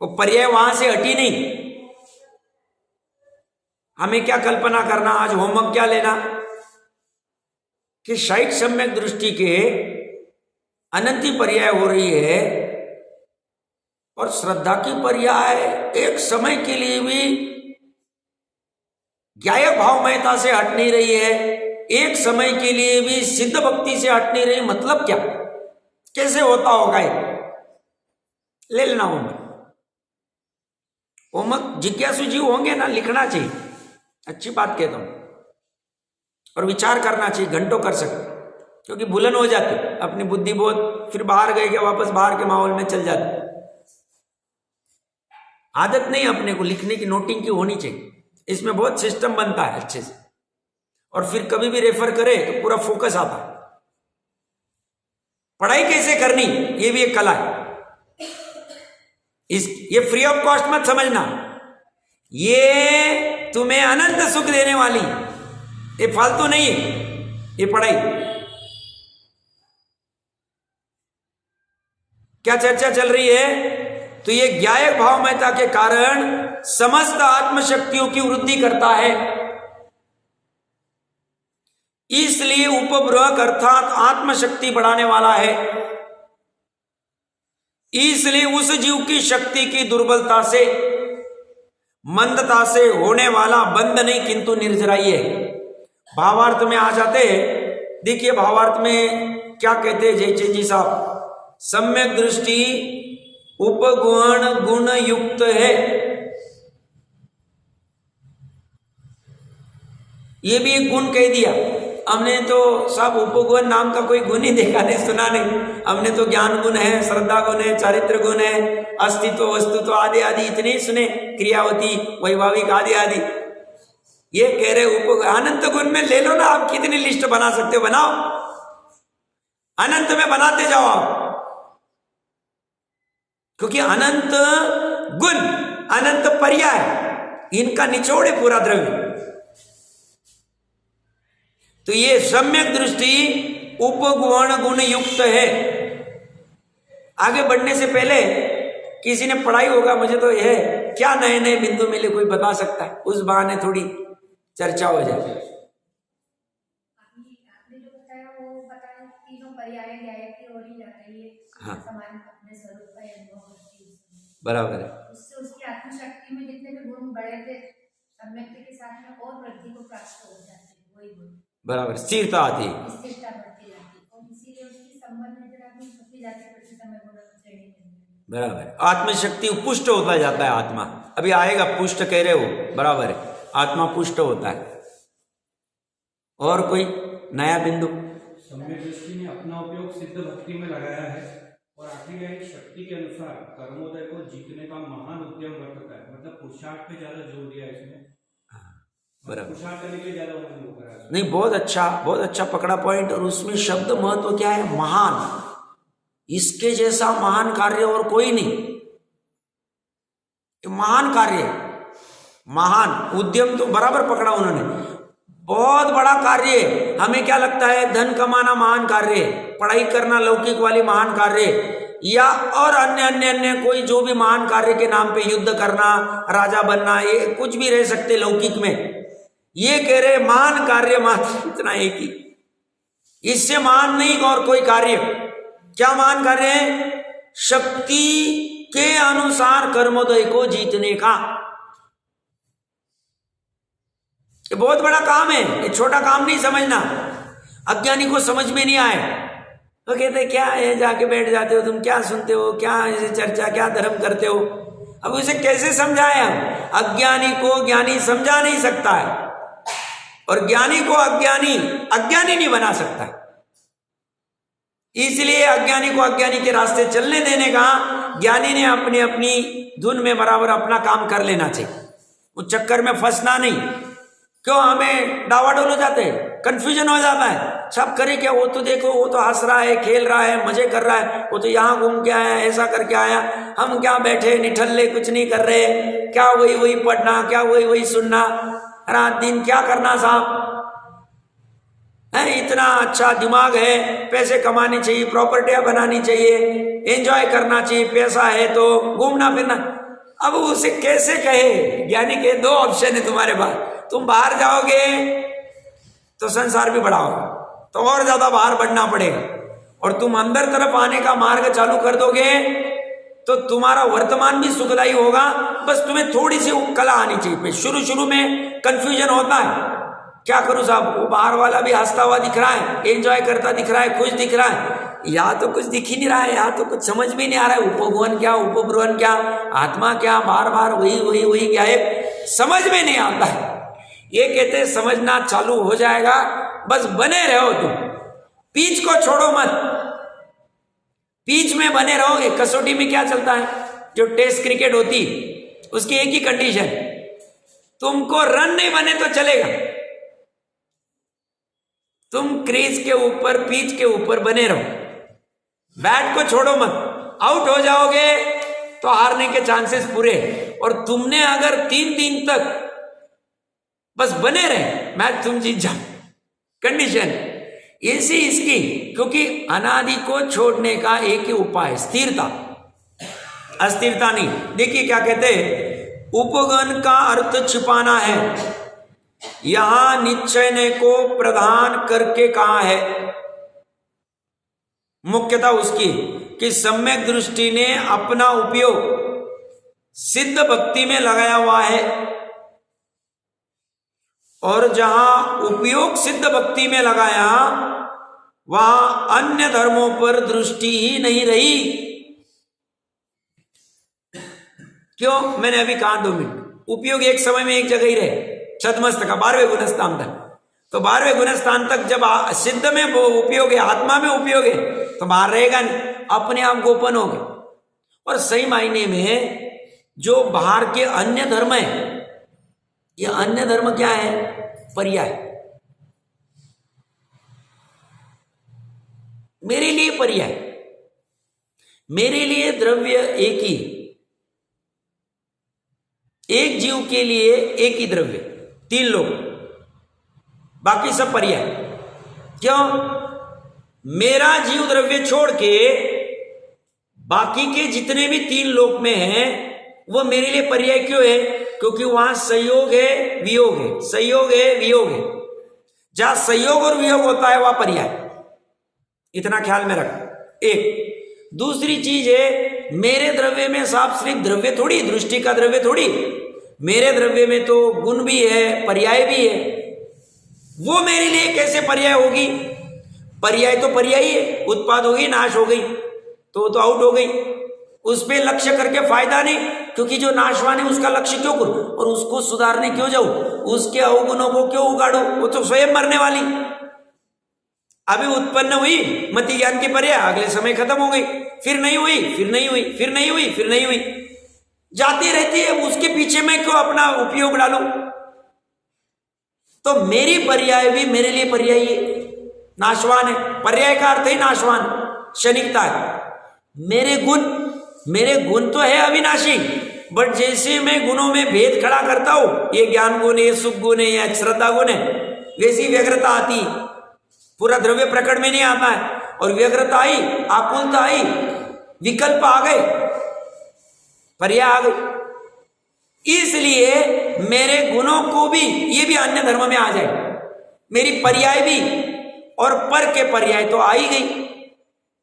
वो पर्याय वहां से हटी नहीं। हमें क्या कल्पना करना, आज होमवर्क क्या लेना कि शायद सम्यक दृष्टि के अनंती पर्याय हो रही है और श्रद्धा की पर्याय एक समय के लिए भी ज्ञाय भावमयता से हट नहीं रही है, एक समय के लिए भी सिद्ध भक्ति से हट नहीं रही। मतलब क्या, कैसे होता होगा ये? ले लेना होमवर्क। जिज्ञासु जीव होंगे ना, लिखना चाहिए, अच्छी बात कहता हूं, और विचार करना चाहिए, घंटों कर सकते, क्योंकि भूलन हो जाती अपनी बुद्धि बहुत, फिर बाहर गए क्या वापस बाहर के माहौल में चल जाते। आदत नहीं अपने को लिखने की, नोटिंग की होनी चाहिए, इसमें बहुत सिस्टम बनता है अच्छे से, और फिर कभी भी रेफर करे तो पूरा फोकस आता है। पढ़ाई कैसे करनी ये भी एक कला है। ये फ्री ऑफ कॉस्ट मत समझना, ये तुम्हें अनंत सुख देने वाली, ये फालतू नहीं है ये पढ़ाई। क्या चर्चा चल रही है? तो ये ज्ञायक भावमयता के कारण समस्त आत्मशक्तियों की वृद्धि करता है, इसलिए उपब्रह अर्थात आत्मशक्ति बढ़ाने वाला है। इसलिए उस जीव की शक्ति की दुर्बलता से, मंदता से होने वाला बंद नहीं किंतु निर्जराई है। भावार्थ में आ जाते हैं, देखिए भावार्थ में क्या कहते हैं जयचंद जी साहब। सम्यक दृष्टि उपगुण गुण युक्त है। ये भी एक गुण कह दिया हमने तो साहब। उपगुण नाम का कोई गुण ही देखा नहीं, सुना नहीं हमने तो। ज्ञान गुण है, श्रद्धा गुण है, चारित्र गुण है, अस्तित्व वस्तुत्व आदि आदि इतने ही सुने, क्रियावती वैभाविक आदि आदि। ये कह रहे उपगुण, अनंत गुण में ले लो ना आप, कितनी लिस्ट बना सकते हो, बनाओ, अनंत में बनाते जाओ आप, क्योंकि अनंत गुण अनंत पर्याय इनका निचोड़ है पूरा द्रव्य। तो ये सम्यक दृष्टि उपगुण गुण युक्त है। आगे बढ़ने से पहले किसी ने पढ़ाई होगा, मुझे तो यह क्या नए नए बिंदु मिले कोई बता सकता है, उस बहाने थोड़ी चर्चा हो जाए। आपने जो बताया वो बताया, तीनों पर्याय न्याय की ओर ही जा रही है। हाँ, समान अपने स्वरूप का अनुभव होती है, बराबर है। उससे उसकी आत्मशक्ति में जितने भी गुण बढ़े थे सम्यक्ति के साथ में और वृद्धि को प्राप्त हो जाते हैं, वही गुण बराबर, स्थिरता आती है, स्थिरता बढ़ती जाती है, और इसीलिए उसकी संबंध में जरा भी होती जाती है प्रति समय गुण श्रेणी में। बराबर। आत्मशक्ति पुष्ट होता जाता है आत्मा, अभी आएगा पुष्ट कह रहे हो, बराबर है, आत्मा पुष्ट होता है। और कोई नया बिंदु? सम्यक दृष्टि ने अपना उपयोग सिद्ध भक्ति में लगाया है, और आखिर एक शक्ति के अनुसार कर्मोदय को जीतने का महान उद्यम वर्तता है। मतलब पुरुषार्थ पे ज्यादा जोर दिया इसमें। बराबर। पुरुषार्थ करने के लिए ज्यादा उन्होंने वो करा। नहीं, बहुत अच्छा पकड़ा पॉइंट। और उसमें शब्द महत्व क्या है? महान। इसके जैसा महान कार्य और कोई नहीं। महान कार्य, महान उद्यम तो बराबर पकड़ा उन्होंने। बहुत बड़ा कार्य है। हमें क्या लगता है? धन कमाना महान कार्य है, पढ़ाई करना लौकिक वाली महान कार्य है, या और अन्य कोई जो भी महान कार्य के नाम पे युद्ध करना, राजा बनना, ये कुछ भी रह सकते लौकिक में। ये कह रहे महान कार्य मात्र इतना एक ही, इससे महान नहीं और कोई कार्य। क्या महान कार्य है? शक्ति के अनुसार कर्मोदय को जीतने का। ये बहुत बड़ा काम है, ये छोटा काम नहीं समझना। अज्ञानी को समझ में नहीं आए तो कहते क्या है, जाके बैठ जाते हो तुम, क्या सुनते हो, क्या ऐसे चर्चा, क्या धर्म करते हो। अब उसे कैसे समझाएं हम? अज्ञानी को ज्ञानी समझा नहीं सकता है, और ज्ञानी को अज्ञानी नहीं बना सकता। इसलिए अज्ञानी को अज्ञानी के रास्ते चलने देने का, ज्ञानी ने अपनी अपनी धुन में बराबर अपना काम कर लेना चाहिए। उस चक्कर में फंसना नहीं। क्यों हमें डावाडोल हो जाते हैं, कंफ्यूजन हो जाता है। सब करे क्या, वो तो देखो, वो तो हंस रहा है, खेल रहा है, मजे कर रहा है, वो तो यहाँ घूम के आया, ऐसा करके आया, हम क्या बैठे निठल्ले कुछ नहीं कर रहे, क्या वही पढ़ना, क्या वही सुनना, रात दिन क्या करना साहब है। इतना अच्छा दिमाग है, पैसे कमाने चाहिए, प्रॉपर्टियां बनानी चाहिए, एंजॉय करना चाहिए, पैसा है तो घूमना फिरना। अब उसे कैसे कहे? ज्ञानी के दो ऑप्शन है तुम्हारे पास। तुम बाहर जाओगे तो संसार भी बड़ा होगा, तो और ज्यादा बाहर बढ़ना पड़ेगा, और तुम अंदर तरफ आने का मार्ग चालू कर दोगे तो तुम्हारा वर्तमान भी सुखदायी होगा। बस तुम्हें थोड़ी सी कला आनी चाहिए। शुरू में कंफ्यूजन होता है, क्या करूं साहब, वो बाहर वाला भी हंसता हुआ दिख रहा है, एंजॉय करता दिख रहा है, खुश दिख रहा है, या तो कुछ दिख ही नहीं रहा है, या तो कुछ समझ भी नहीं आ रहा है। उपभुवन क्या, उपब्रुवन क्या, आत्मा क्या, बार बार वही क्या है, समझ में नहीं आता है। ये कहते समझना चालू हो जाएगा, बस बने रहो तुम, पीच को छोड़ो मत, पीच में बने रहोगे। कसौटी में क्या चलता है, जो टेस्ट क्रिकेट होती, उसकी एक ही कंडीशन, तुमको रन नहीं बने तो चलेगा, तुम क्रीज के ऊपर, पीच के ऊपर बने रहो, बैट को छोड़ो मत। आउट हो जाओगे तो हारने के चांसेस पूरे। और तुमने अगर 3 दिन तक बस बने रहे, मैच तुम जीत जाओ, कंडीशन ऐसी इसकी। क्योंकि अनादि को छोड़ने का एक ही उपाय, स्थिरता, अस्थिरता नहीं। देखिए क्या कहते हैं, उपगण का अर्थ छिपाना है, यहां निश्चय को प्रदान करके कहा है। मुख्यता उसकी कि सम्यक दृष्टि ने अपना उपयोग सिद्ध भक्ति में लगाया हुआ है, और जहां उपयोग सिद्ध भक्ति में लगाया वहां अन्य धर्मों पर दृष्टि ही नहीं रही। क्यों? मैंने अभी कहा 2 मिनट, उपयोग एक समय में एक जगह ही रहे, छदमस्त का 12वें गुणस्थान तक। तो 12वें गुणस्थान तक जब सिद्ध में उपयोग है, आत्मा में उपयोग है, तो बाहर रहेगा नहीं, अपने आप गोपन हो गए। और सही मायने में जो बाहर के अन्य धर्म है, ये अन्य धर्म क्या है? पर्याय। मेरे लिए पर्याय, मेरे लिए द्रव्य एक ही, एक जीव के लिए एक ही द्रव्य, 3 लोग, बाकी सब पर्याय। क्यों? मेरा जीव द्रव्य छोड़ के बाकी के जितने भी 3 लोक में हैं वो मेरे लिए पर्याय क्यों है? क्योंकि वहां संयोग है, वियोग है, संयोग है, वियोग है। जहां संयोग और वियोग होता है वहां पर्याय। इतना ख्याल में रख। एक दूसरी चीज है, मेरे द्रव्य में साफ सिर्फ द्रव्य थोड़ी, दृष्टि का द्रव्य थोड़ी, मेरे द्रव्य में तो गुण भी है, पर्याय भी है। वो मेरे लिए कैसे पर्याय होगी? पर्याय तो पर्याय है, उत्पाद होगी, नाश हो गई तो आउट हो गई, उस पे लक्ष्य करके फायदा नहीं। क्योंकि जो नाशवान है उसका लक्ष्य क्यों करूं, और उसको सुधारने क्यों जाऊं, उसके अवगुणों को क्यों उगाड़ू, वो तो स्वयं मरने वाली। अभी उत्पन्न हुई मति ज्ञान की पर्याय, अगले समय खत्म हो गई, फिर नहीं हुई, फिर नहीं हुई, फिर नहीं हुई, फिर नहीं हुई, जाती रहती है। उसके पीछे मैं क्यों अपना उपयोग डालूं? तो मेरी पर्याय भी मेरे लिए पर्यायी है, नाशवान है। पर्याय का अर्थ ही नाशवान, क्षणिकता है। मेरे गुण तो है अविनाशी, बट जैसे मैं गुणों में भेद खड़ा करता हूं, ये ज्ञान गुण है, ये सुख गुण है, ये श्रद्धा गुण है, वैसी व्यग्रता आती है। पूरा द्रव्य प्रकट में नहीं आता है, और व्यग्रता आई, आकुलता आई, विकल्प आ गए, पर्याय आ गई। इसलिए मेरे गुणों को भी, ये भी अन्य धर्म में आ जाए, मेरी पर्याय भी, और पर के पर्याय तो आ ही गई,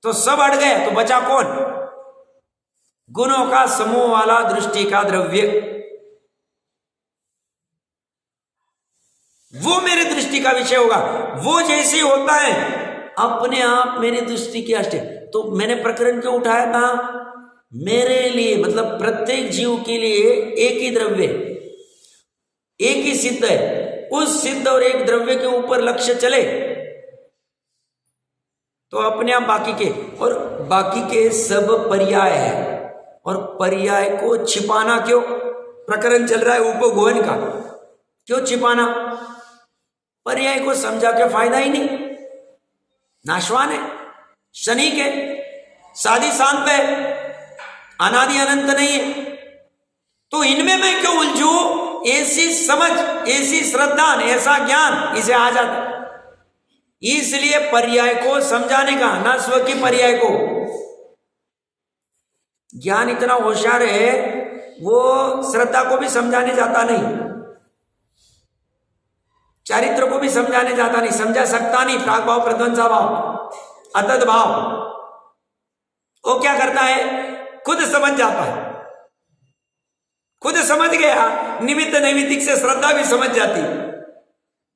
तो सब अड़ गए, तो बचा कौन? गुणों का समूह वाला दृष्टि का द्रव्य, वो मेरे दृष्टि का विषय होगा। वो जैसे होता है अपने आप मेरी दृष्टि की अष्ट। तो मैंने प्रकरण क्यों उठाया था? मेरे लिए, मतलब प्रत्येक जीव के लिए एक ही द्रव्य, एक ही सिद्ध है। उस सिद्ध और एक द्रव्य के ऊपर लक्ष्य चले तो अपने आप बाकी के, और बाकी के सब पर्याय है। और पर्याय को छिपाना क्यों? प्रकरण चल रहा है उपगोहन का, क्यों छिपाना? पर्याय को समझा के फायदा ही नहीं, नाशवान है, क्षणिक है, साधी शांत है, अनादि अनंत नहीं है। तो इनमें मैं क्यों उलझू? ऐसी समझ, ऐसी श्रद्धा, ऐसा ज्ञान इसे आ जाता। इसलिए पर्याय को समझाने का, ना स्व की पर्याय को। ज्ञान इतना होशियार है, वो श्रद्धा को भी समझाने जाता नहीं, चारित्र को भी समझाने जाता नहीं, समझा सकता नहीं। प्राग भाव, प्रध्वंसा भाव, अतद भाव, वो क्या करता है? खुद समझ जाता है, खुद समझ गया, निमित्त नैमित्तिक से श्रद्धा भी समझ जाती,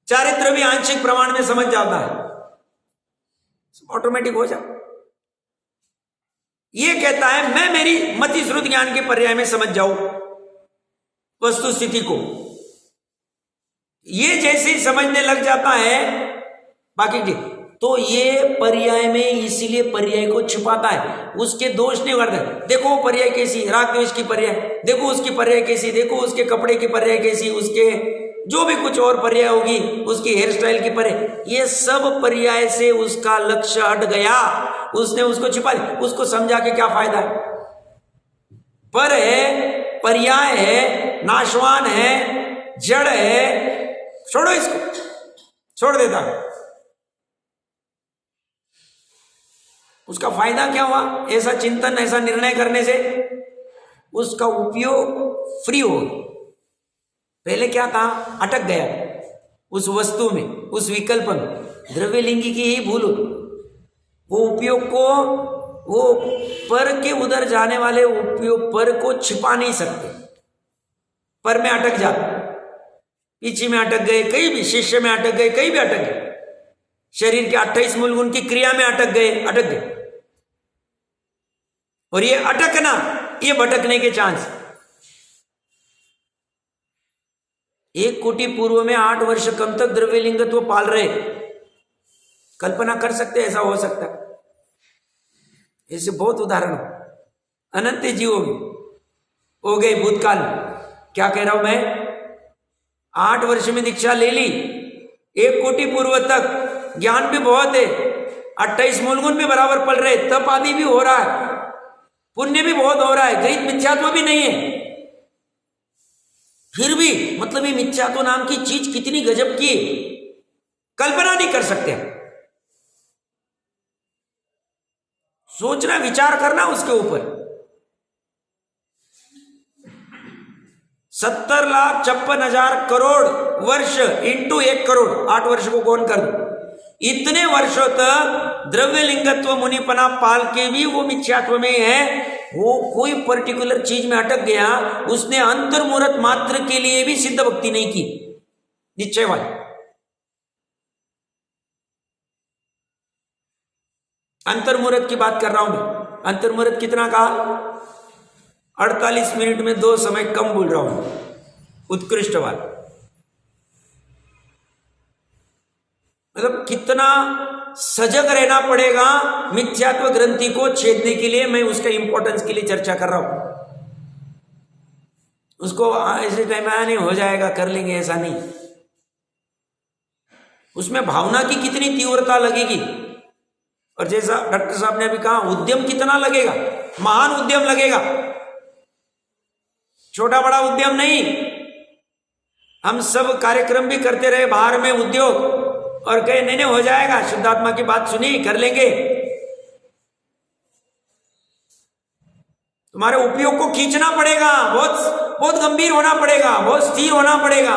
चारित्र भी आंशिक प्रमाण में समझ जाता है, ऑटोमेटिक हो जाता। ये कहता है मैं मेरी मति श्रुत ज्ञान के पर्याय में समझ जाऊं वस्तु स्थिति को। ये जैसे ही समझने लग जाता है बाकी की, तो ये पर्याय में इसीलिए पर्याय को छिपाता है, उसके दोष नहीं करता। देखो वो पर्याय कैसी, राग द्वेष की पर्याय, देखो उसकी पर्याय कैसी, देखो उसके कपड़े की पर्याय कैसी, उसके जो भी कुछ और पर्याय होगी, उसकी हेयर स्टाइल की पर्याय, ये सब पर्याय से उसका लक्ष्य हट गया, उसने उसको छिपा दिया। उसको समझा के क्या फायदा है? पर है, पर्याय है, नाशवान है, जड़ है, छोड़ो इसको, छोड़ देता है। उसका फायदा क्या हुआ? ऐसा चिंतन, ऐसा निर्णय करने से उसका उपयोग फ्री हो। पहले क्या था? अटक गया उस वस्तु में, उस विकल्प में। द्रव्यलिंगी की ही भूल होती, वो उपयोग को, वो पर के उधर जाने वाले उपयोग पर को छिपा नहीं सकते, पर में अटक जाते, पीछे में अटक गए, कहीं भी शिष्य में अटक गए, कहीं भी अटक गए, शरीर के 28 मूल गुण की क्रिया में अटक गए। और ये अटकना, ये भटकने के चांस। 1 कोटि पूर्व में 8 वर्ष कम तक द्रव्यलिंगत्व पाल रहे, कल्पना कर सकते ऐसा हो सकता है? ऐसे बहुत उदाहरण अनंत जीवों में हो गए भूतकाल में। क्या कह रहा हूं मैं? 8 वर्ष में दीक्षा ले ली, 1 कोटि पूर्व तक ज्ञान भी बहुत है, 28 मूलगुण भी बराबर पल रहे, तप आदि भी हो रहा है, पुण्य भी बहुत हो रहा है, गृहीत मिथ्यात्व भी नहीं है। फिर भी मतलब ये मिथ्यात्व नाम की चीज कितनी गजब की, कल्पना नहीं कर सकते। सोचना, विचार करना उसके ऊपर। 70,56,000 करोड़ वर्ष इंटू 1 करोड़, 8 वर्ष को कौन कर दो? इतने वर्षों तक द्रव्यलिंगत्व मुनिपना पाल के भी वो मिथ्यात्व में है। वो कोई पर्टिकुलर चीज में अटक गया, उसने अंतर्मुहूर्त मात्र के लिए भी सिद्ध भक्ति नहीं की, निश्चयवादी। अंतर्मुहूर्त की बात कर रहा हूं मैं। अंतर्मुहूर्त कितना कहा? 48 मिनट में 2 समय कम बोल रहा हूं, उत्कृष्टवाद। मतलब कितना सजग रहना पड़ेगा मिथ्यात्व ग्रंथि को छेदने के लिए। मैं उसका इंपॉर्टेंस के लिए चर्चा कर रहा हूं। उसको ऐसे टाइम आया नहीं, हो जाएगा, कर लेंगे, ऐसा नहीं। उसमें भावना की कितनी तीव्रता लगेगी। और जैसा डॉक्टर साहब ने अभी कहा, उद्यम कितना लगेगा, महान उद्यम लगेगा, छोटा बड़ा उद्यम नहीं। हम सब कार्यक्रम भी करते रहे बाहर में उद्योग, और कहे नहीं हो जाएगा, शुद्धात्मा की बात सुनी, कर लेंगे। तुम्हारे उपयोग को खींचना पड़ेगा, बहुत बहुत गंभीर होना पड़ेगा, बहुत स्थिर होना पड़ेगा।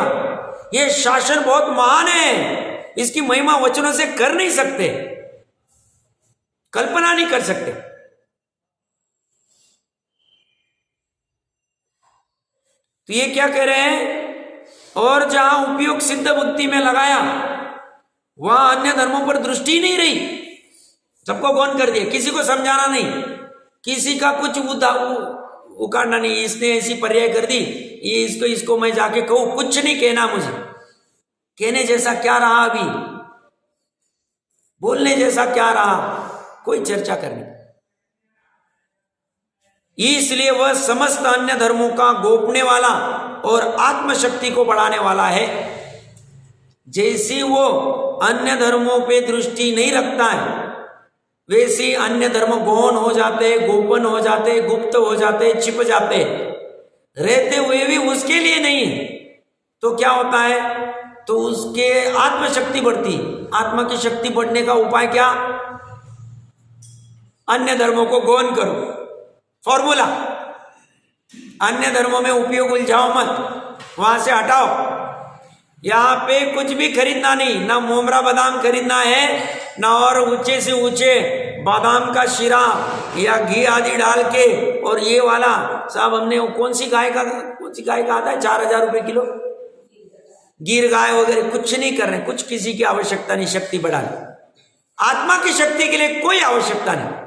ये शासन बहुत महान है, इसकी महिमा वचनों से कर नहीं सकते, कल्पना नहीं कर सकते। तो ये क्या कह रहे हैं, और जहां उपयोग सिद्ध भक्ति में लगाया वहां अन्य धर्मों पर दृष्टि नहीं रही, सबको गौन कर दिया, किसी को समझाना नहीं, किसी का कुछ उकाड़ना नहीं। इसने ऐसी पर्याय कर दी, ये इसको मैं जाके कहूं, कुछ नहीं कहना मुझे, कहने जैसा क्या रहा, अभी बोलने जैसा क्या रहा, कोई चर्चा करनी। इसलिए वह समस्त अन्य धर्मों का गोपने वाला और आत्मशक्ति को बढ़ाने वाला है। जैसी वो अन्य धर्मों पे दृष्टि नहीं रखता है, वैसे अन्य धर्म गौण हो जाते, गोपन हो जाते, गुप्त हो जाते, छिप जाते, रहते हुए भी उसके लिए नहीं है। तो क्या होता है, तो उसके आत्मशक्ति बढ़ती। आत्मा की शक्ति बढ़ने का उपाय क्या, अन्य धर्मों को गौण करो। फॉर्मूला, अन्य धर्मों में उपयोग उलझाओ मत, वहां से हटाओ। यहां पे कुछ भी खरीदना नहीं, ना मोमरा बादाम खरीदना है, ना और ऊंचे से ऊंचे बादाम का शीरा या घी आदि डाल के, और ये वाला साहब हमने कौन सी गाय का आता है 4,000 रुपए किलो, गिर गाय वगैरह, कुछ नहीं कर रहे, कुछ किसी की आवश्यकता नहीं। शक्ति बढ़ाने, आत्मा की शक्ति के लिए कोई आवश्यकता नहीं।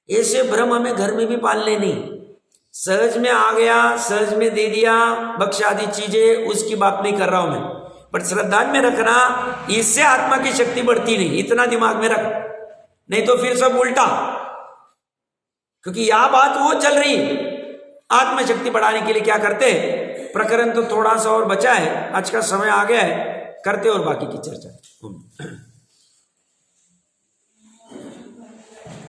ऐसे भ्रम हमें घर में भी पालने नहीं। सहज में आ गया, सहज में दे दिया, बख्श आदि चीजें, उसकी बात नहीं कर रहा हूं मैं, पर श्रद्धा में रखना, इससे आत्मा की शक्ति बढ़ती नहीं, इतना दिमाग में रख, नहीं तो फिर सब उल्टा। क्योंकि यह बात वो चल रही, आत्मशक्ति बढ़ाने के लिए क्या करते, प्रकरण तो थोड़ा सा और बचा है, आज का समय आ गया है, करते और बाकी की चर्चा।